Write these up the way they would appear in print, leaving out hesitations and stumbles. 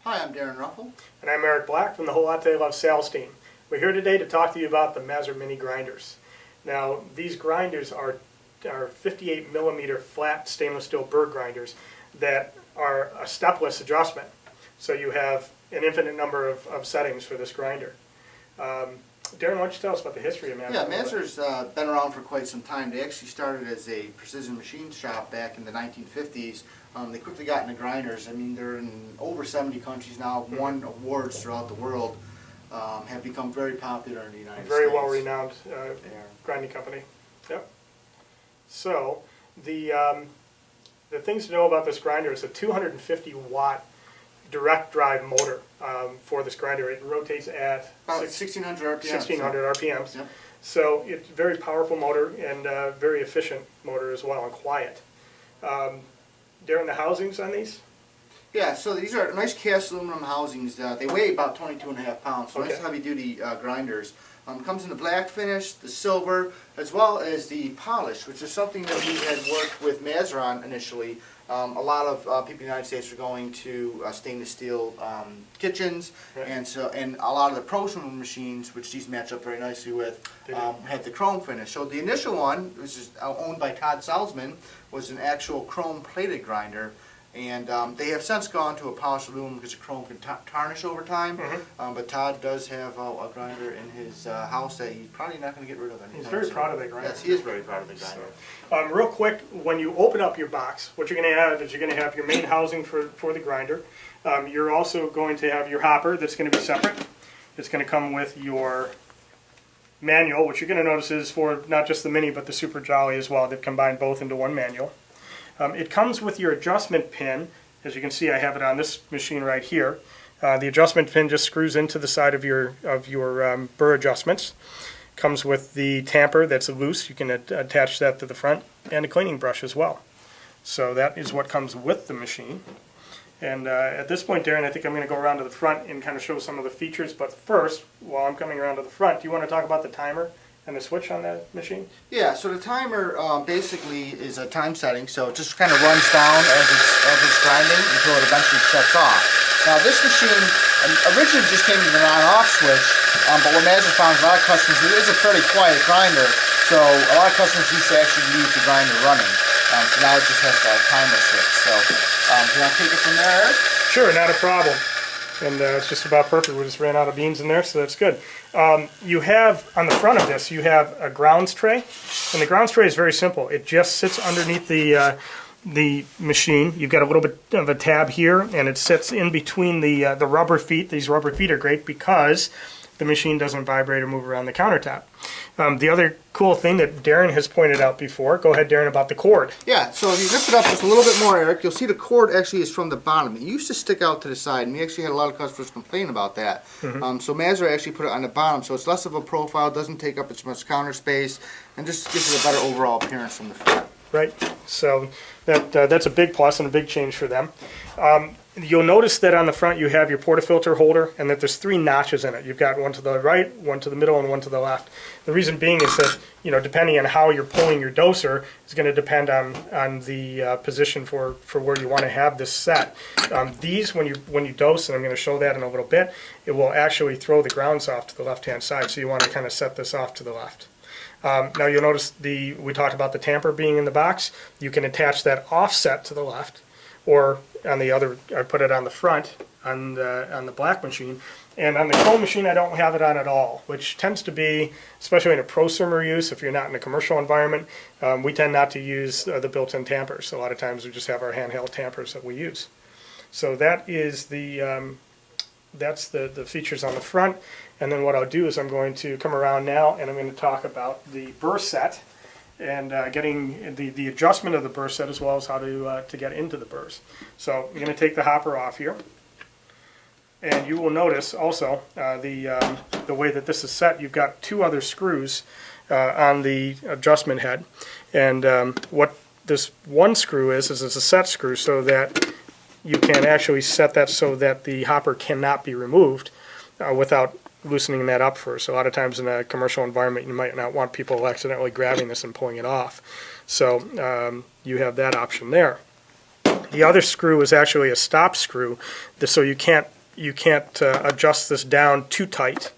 Hi, I'm Darren Ruffle. And I'm Eric Black from the Whole Latte Love sales team. We're here today to talk to you about the Mazzer Mini grinders. Now, these grinders are 58 millimeter flat stainless steel burr grinders that are a stepless adjustment. So you have an infinite number of settings for this grinder. Darren, why don't you tell us about the history of Mazzer? Yeah, Mazzer's been around for quite some time. They actually started as a precision machine shop back in the 1950s. They quickly got into grinders. I mean, they're in over 70 countries now, won awards throughout the world, have become very popular in the United States. Very well renowned grinding company. Yep. So, the things to know about this grinder is a 250 watt direct drive motor for this grinder. It rotates at about 1600 RPMs. 1600 RPMs. Yep. So it's a very powerful motor and very efficient motor as well, and quiet. Darren, the housings on these? Yeah, so these are nice cast aluminum housings. They weigh about 22.5 pounds, so Okay. nice heavy-duty grinders. Comes in the black finish, the silver, as well as the polish, which is something that we had worked with Mazzer on initially. A lot of people in the United States are going to stainless steel kitchens, Right. and a lot of the prosumer machines, which these match up very nicely with, had the chrome finish. So the initial one, which is owned by Todd Salzman, was an actual chrome plated grinder. And they have since gone to a polished aluminum because the chrome can tarnish over time. But Todd does have a grinder in his house that he's probably not going to get rid of anytime He's very soon. proud of that grinder. Yes, he is very proud of the grinder. Real quick, when you open up your box, what you're going to have is you're going to have your main housing for the grinder. You're also going to have your hopper that's going to be separate. It's going to come with your manual, which you're going to notice is for not just the Mini but the Super Jolly as well. They've combined both into one manual. It comes with your adjustment pin. As you can see, I have it on this machine right here. The adjustment pin just screws into the side of your burr adjustments. Comes with the tamper that's loose. You can attach that to the front, and a cleaning brush as well. So that is what comes with the machine. And at this point, Darren, I think I'm going to go around to the front and kind of show some of the features. But first, while I'm coming around to the front, do you want to talk about the timer and the switch on that machine? Yeah, so the timer basically is a time setting, so it just kind of runs down as it's grinding until it eventually shuts off. Now this machine originally just came with an on-off switch, but what Mazzer found is a lot of customers, it is a fairly quiet grinder, so a lot of customers used to actually leave the grinder running. So now it just has a timer switch. So do you want to take it from there, Eric? Sure, not a problem. And it's just about perfect. We just ran out of beans in there, so that's good. You have, on the front of this, you have a grounds tray. And the grounds tray is very simple. It just sits underneath the machine. You've got a little bit of a tab here, and it sits in between the rubber feet. These rubber feet are great because the machine doesn't vibrate or move around the countertop. The other cool thing that Darren has pointed out before, go ahead, Darren, about the cord. Yeah, so if you lift it up just a little bit more, Eric, you'll see the cord actually is from the bottom. It used to stick out to the side, and we actually had a lot of customers complain about that. So Mazzer actually put it on the bottom, so it's less of a profile, doesn't take up as much counter space, and just gives it a better overall appearance from the front. Right, so that's a big plus and a big change for them. You'll notice that on the front you have your Portafilter Holder, and that there's 3 notches in it. You've got one to the right, one to the middle, and one to the left. The reason being is that, depending on how you're pulling your doser, is going to depend on the position for where you want to have this set. These, when you dose, and I'm going to show that in a little bit, it will actually throw the grounds off to the left-hand side, so you want to kind of set this off to the left. Now you'll notice we talked about the tamper being in the box. You can attach that offset to the left, or on the other, I put it on the front on the black machine. And on the chrome machine, I don't have it on at all, which tends to be, especially in a prosumer use, if you're not in a commercial environment, we tend not to use the built-in tampers. A lot of times we just have our handheld tampers that we use. So that is that's the features on the front. And then what I'll do is I'm going to come around now and I'm going to talk about the burr set and getting the adjustment of the burr set, as well as how to get into the burrs. So I'm going to take the hopper off here. And you will notice also the way that this is set, you've got 2 other screws on the adjustment head. And what this one screw is it's a set screw, so that you can actually set that so that the hopper cannot be removed without loosening that up first. A lot of times in a commercial environment you might not want people accidentally grabbing this and pulling it off. So you have that option there. The other screw is actually a stop screw, so you can't adjust this down too tight,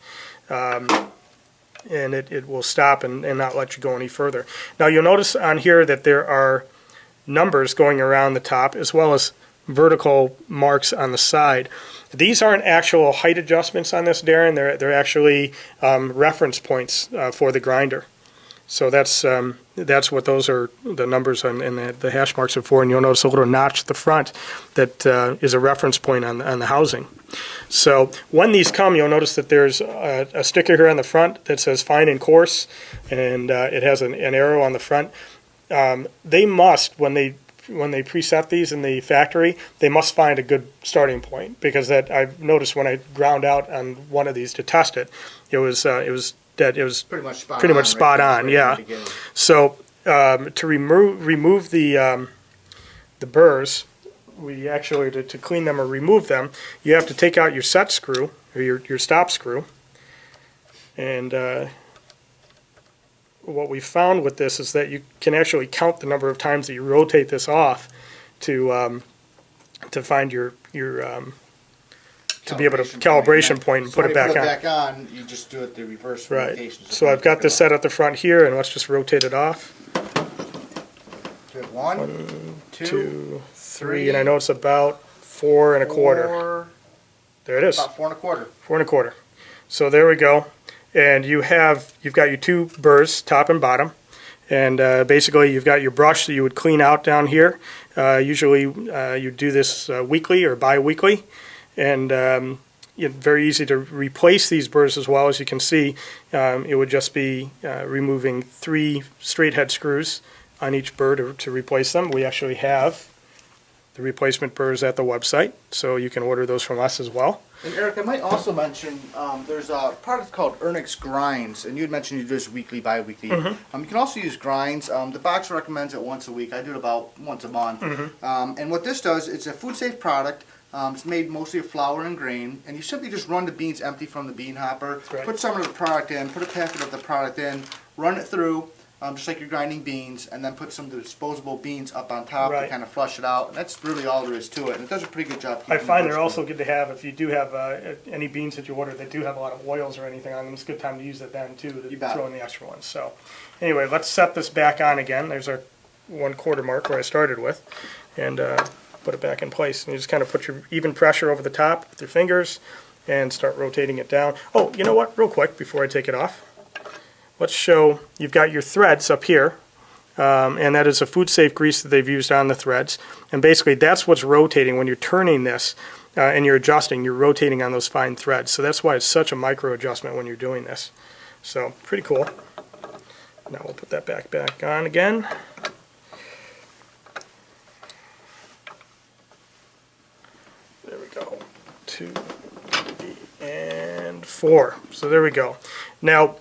and it will stop and not let you go any further. Now you'll notice on here that there are numbers going around the top as well as vertical marks on the side. These aren't actual height adjustments on this, Darren. They're actually reference points for the grinder. So that's what those are, the numbers and the hash marks are for. And you'll notice a little notch at the front that is a reference point on the housing. So when these come, you'll notice that there's a sticker here on the front that says fine and coarse, and it has an arrow on the front. They must, when they preset these in the factory, they must find a good starting point, because that I've noticed when I ground out on one of these to test it, it was pretty much spot on. Yeah. So to remove the burrs, we actually to clean them or remove them, you have to take out your set screw or your stop screw. And what we found with this is that you can actually count the number of times that you rotate this off to find your to be able to calibration point and put it back on. When you put it back on, you just do it the reverse rotation. So I've got this set at the front here, and let's just rotate it off. One, two, three, and I know it's about 4 1/4. There it is. About 4 1/4. 4 1/4. So there we go. And you've got your two burrs, top and bottom, and basically you've got your brush that you would clean out down here. Usually you do this weekly or bi-weekly, and very easy to replace these burrs as well. As you can see, it would just be removing 3 straight head screws on each burr to replace them. We actually have the replacement burrs at the website, so you can order those from us as well. And Eric, I might also mention there's a product called Ernix Grinds, and you had mentioned you do this weekly, bi-weekly. Mm-hmm. You can also use grinds. The box recommends it once a week. I do it about once a month. Mm-hmm. And what this does, it's a food-safe product. It's made mostly of flour and grain, and you simply just run the beans empty from the bean hopper, put some of the product in, put a packet of the product in, run it through, just like you're grinding beans, and then put some of the disposable beans up on top to kind of flush it out. And that's really all there is to it, and it does a pretty good job. I find they're also good to have if you do have any beans that you order that do have a lot of oils or anything on them. It's a good time to use it then too, to throw in the extra ones. So anyway, let's set this back on again. There's our 1/4 mark where I started with, and put it back in place. And you just kind of put your even pressure over the top with your fingers and start rotating it down. Oh, you know what? Real quick before I take it off, let's show, you've got your threads up here, and that is a food-safe grease that they've used on the threads. And basically that's what's rotating when you're turning this and you're adjusting, you're rotating on those fine threads. So that's why it's such a micro adjustment when you're doing this. So pretty cool. Now we'll put that back on again. There we go. 2, 3, and 4. So there we go. Now,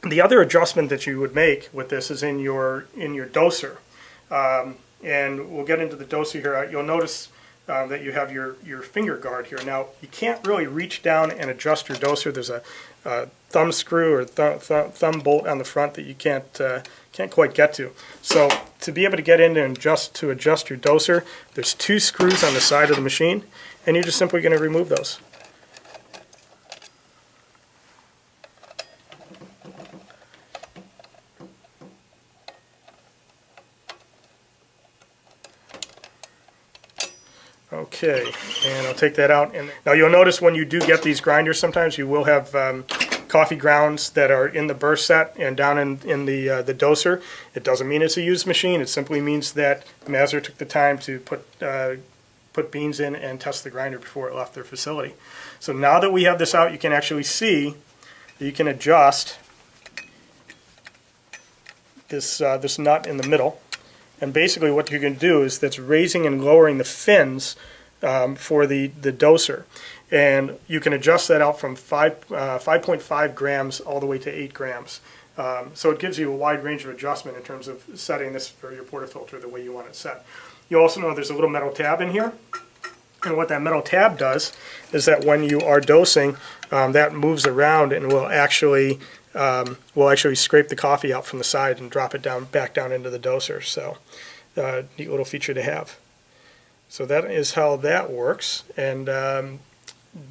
the other adjustment that you would make with this is in your doser, and we'll get into the doser here. You'll notice that you have your finger guard here. Now you can't really reach down and adjust your doser. There's a thumb screw or thumb bolt on the front that you can't quite get to. So to be able to get in and adjust your doser, there's 2 screws on the side of the machine, and you're just simply going to remove those. Okay, and I'll take that out. And now you'll notice when you do get these grinders, sometimes you will have coffee grounds that are in the burr set and down in the doser. It doesn't mean it's a used machine. It simply means that Mazzer took the time to put beans in and test the grinder before it left their facility. So now that we have this out, you can actually see that you can adjust this nut in the middle. And basically what you can do is that's raising and lowering the fins for the doser. And you can adjust that out from 5.5 grams all the way to 8 grams. So it gives you a wide range of adjustment in terms of setting this for your portafilter the way you want it set. You also know there's a little metal tab in here. And what that metal tab does is that when you are dosing, that moves around and will actually scrape the coffee out from the side and drop it back down into the doser. So neat little feature to have. So that is how that works. And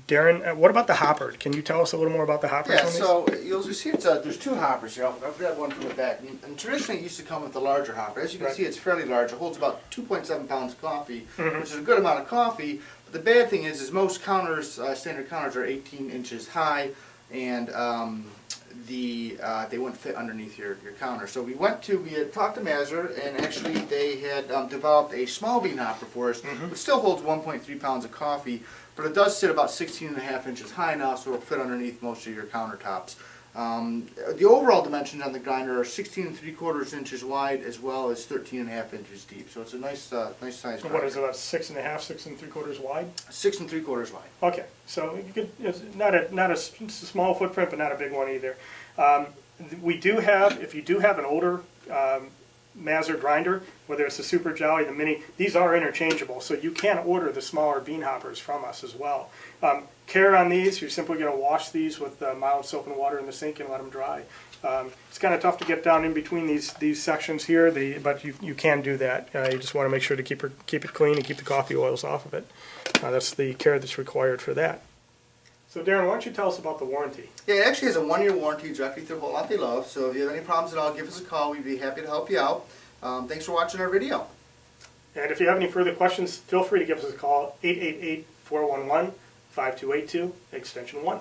Darren, what about the hopper? Can you tell us a little more about the hoppers Yeah, on these? so you'll see there's two hoppers here. I'll grab one from the back. And traditionally it used to come with a larger hopper. As you can see, it's fairly large. It holds about 2.7 pounds of coffee, which is a good amount of coffee. But the bad thing is most counters, standard counters, are 18 inches high, and they wouldn't fit underneath your counter. So we had talked to Mazzer, and actually they had developed a small bean hopper for us, which still holds 1.3 pounds of coffee, but it does sit about 16.5 inches high now, so it'll fit underneath most of your countertops. The overall dimensions on the grinder are 16 3/4 inches wide, as well as 13.5 inches deep. So it's a nice size grinder. What is it, about 6.5, 6 3/4 wide? 6 3/4 wide. Okay, so you could, it's not a small footprint, but not a big one either. We do have, if you do have an older Mazzer grinder, whether it's the Super Jolly, the Mini, these are interchangeable, so you can order the smaller bean hoppers from us as well. Care on these, you're simply going to wash these with mild soap and water in the sink and let them dry. It's kind of tough to get down in between these sections here, but you can do that. You just want to make sure to keep it clean and keep the coffee oils off of it. That's the care that's required for that. So Darren, why don't you tell us about the warranty? Yeah, it actually has a 1-year warranty directly through Latte Love, so if you have any problems at all, give us a call. We'd be happy to help you out. Thanks for watching our video. And if you have any further questions, feel free to give us a call, 888-411-5282, extension 1.